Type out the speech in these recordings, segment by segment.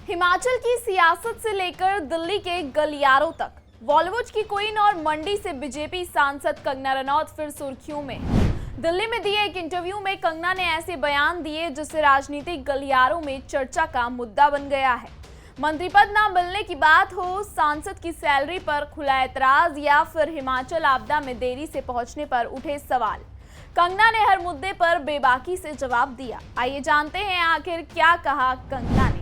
हिमाचल की सियासत से लेकर दिल्ली के गलियारों तक, बॉलीवुड की क्वीन और मंडी से बीजेपी सांसद कंगना रनौत फिर सुर्खियों में है। दिल्ली में दिए एक इंटरव्यू में कंगना ने ऐसे बयान दिए जिससे राजनीतिक गलियारों में चर्चा का मुद्दा बन गया है। मंत्री पद ना मिलने की बात हो, सांसद की सैलरी पर खुला एतराज या फिर हिमाचल आपदा में देरी से पहुंचने पर उठे सवाल, कंगना ने हर मुद्दे पर बेबाकी से जवाब दिया। आइए जानते हैं आखिर क्या कहा कंगना ने,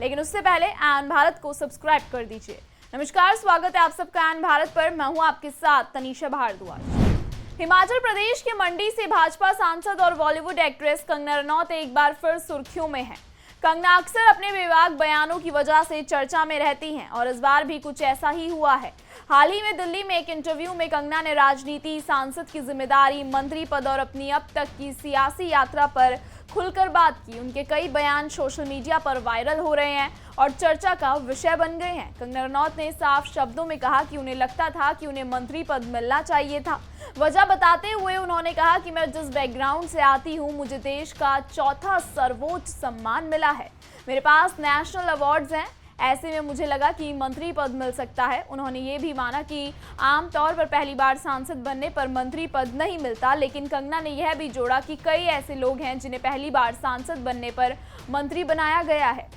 लेकिन उससे पहले आन भारत को सब्सक्राइब कर दीजिए। नमस्कार, स्वागत है आप सबका आन भारत पर। मैं हूं आपके साथ तनीषा भारद्वाज। हिमाचल प्रदेश के मंडी से भाजपा सांसद और बॉलीवुड एक्ट्रेस कंगना रनौत एक बार फिर सुर्खियों में है। कंगना अक्सर अपने बेबाक बयानों की वजह से चर्चा में रहती हैं और इस बार भी कुछ ऐसा ही हुआ है। हाल ही में दिल्ली में एक इंटरव्यू में कंगना ने राजनीति, सांसद की जिम्मेदारी, मंत्री पद और अपनी अब तक की सियासी यात्रा पर खुलकर बात की। उनके कई बयान सोशल मीडिया पर वायरल हो रहे हैं और चर्चा का विषय बन गए हैं। कंगना रनौत ने साफ शब्दों में कहा कि उन्हें लगता था कि उन्हें मंत्री पद मिलना चाहिए था। वजह बताते हुए उन्होंने कहा कि मैं जिस बैकग्राउंड से आती हूँ, मुझे देश का चौथा सर्वोच्च सम्मान मिला है, मेरे पास नेशनल अवार्ड्स हैं, ऐसे में मुझे लगा कि मंत्री पद मिल सकता है। उन्होंने ये भी माना कि आमतौर पर पहली बार सांसद बनने पर मंत्री पद नहीं मिलता, लेकिन कंगना ने यह भी जोड़ा कि कई ऐसे लोग हैं जिन्हें पहली बार सांसद बनने पर मंत्री बनाया गया है।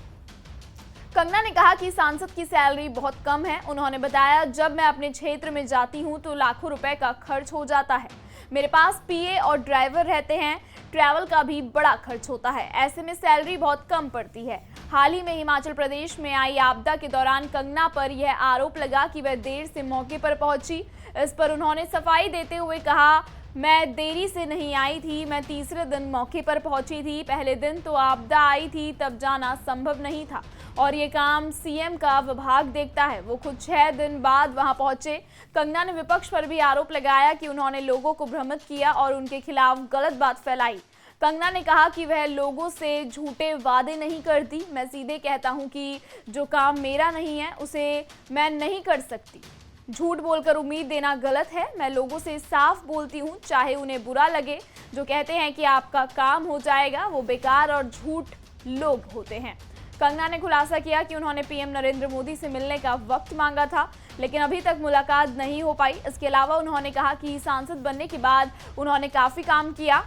कंगना ने कहा कि सांसद की सैलरी बहुत कम है। उन्होंने बताया, जब मैं अपने क्षेत्र में जाती हूं तो लाखों रुपए का खर्च हो जाता है, मेरे पास पीए और ड्राइवर रहते हैं, ट्रैवल का भी बड़ा खर्च होता है, ऐसे में सैलरी बहुत कम पड़ती है। हाल ही में हिमाचल प्रदेश में आई आपदा के दौरान कंगना पर यह आरोप लगा कि वह देर से मौके पर पहुंची। इस पर उन्होंने सफाई देते हुए कहा, मैं देरी से नहीं आई थी, मैं तीसरे दिन मौके पर पहुंची थी। पहले दिन तो आपदा आई थी, तब जाना संभव नहीं था और ये काम सीएम का विभाग देखता है, वो खुद 6 दिन बाद वहां पहुंचे। कंगना ने विपक्ष पर भी आरोप लगाया कि उन्होंने लोगों को भ्रमित किया और उनके खिलाफ गलत बात फैलाई। कंगना ने कहा कि वह लोगों से झूठे वादे नहीं करती, मैं सीधे कहता हूं कि जो काम मेरा नहीं है उसे मैं नहीं कर सकती। झूठ बोलकर उम्मीद देना गलत है, मैं लोगों से साफ बोलती हूं, चाहे उन्हें बुरा लगे। जो कहते हैं कि आपका काम हो जाएगा, वो बेकार और झूठ लोग होते हैं। कंगना ने खुलासा किया कि उन्होंने पीएम नरेंद्र मोदी से मिलने का वक्त मांगा था, लेकिन अभी तक मुलाकात नहीं हो पाई। इसके अलावा उन्होंने कहा कि सांसद बनने के बाद उन्होंने काफ़ी काम किया।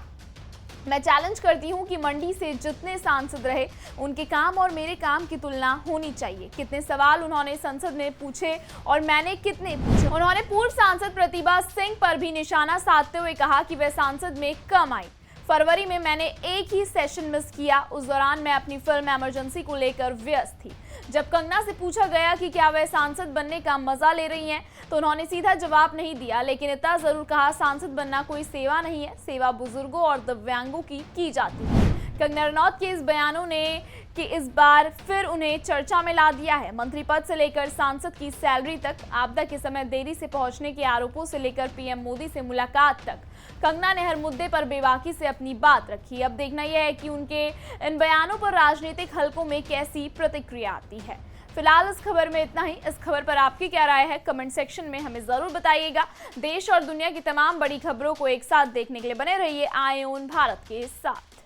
मैं चैलेंज करती हूं कि मंडी से जितने सांसद रहे, उनके काम और मेरे काम की तुलना होनी चाहिए। कितने सवाल उन्होंने संसद में पूछे और मैंने कितने पूछे। उन्होंने पूर्व सांसद प्रतिभा सिंह पर भी निशाना साधते हुए कहा कि वह सांसद में कम आई। फरवरी में मैंने एक ही सेशन मिस किया, उस दौरान मैं अपनी फिल्म इमरजेंसी को लेकर व्यस्त थी। जब कंगना से पूछा गया कि क्या वह सांसद बनने का मजा ले रही हैं, तो उन्होंने सीधा जवाब नहीं दिया, लेकिन इतना जरूर कहा, सांसद बनना कोई सेवा नहीं है, सेवा बुजुर्गों और दिव्यांगों की जाती है। कंगना रनौत के इस बयानों ने कि इस बार फिर उन्हें चर्चा में ला दिया है। मंत्री पद से लेकर सांसद की सैलरी तक, आपदा के समय देरी से पहुंचने के आरोपों से लेकर पीएम मोदी से मुलाकात तक, कंगना ने हर मुद्दे पर बेबाकी से अपनी बात रखी। अब देखना यह है कि उनके इन बयानों पर राजनीतिक हलकों में कैसी प्रतिक्रिया आती है। फिलहाल इस खबर में इतना ही। इस खबर पर आपकी क्या राय है, कमेंट सेक्शन में हमें जरूर बताइएगा। देश और दुनिया की तमाम बड़ी खबरों को एक साथ देखने के लिए बने रहिए आईऑन भारत के साथ।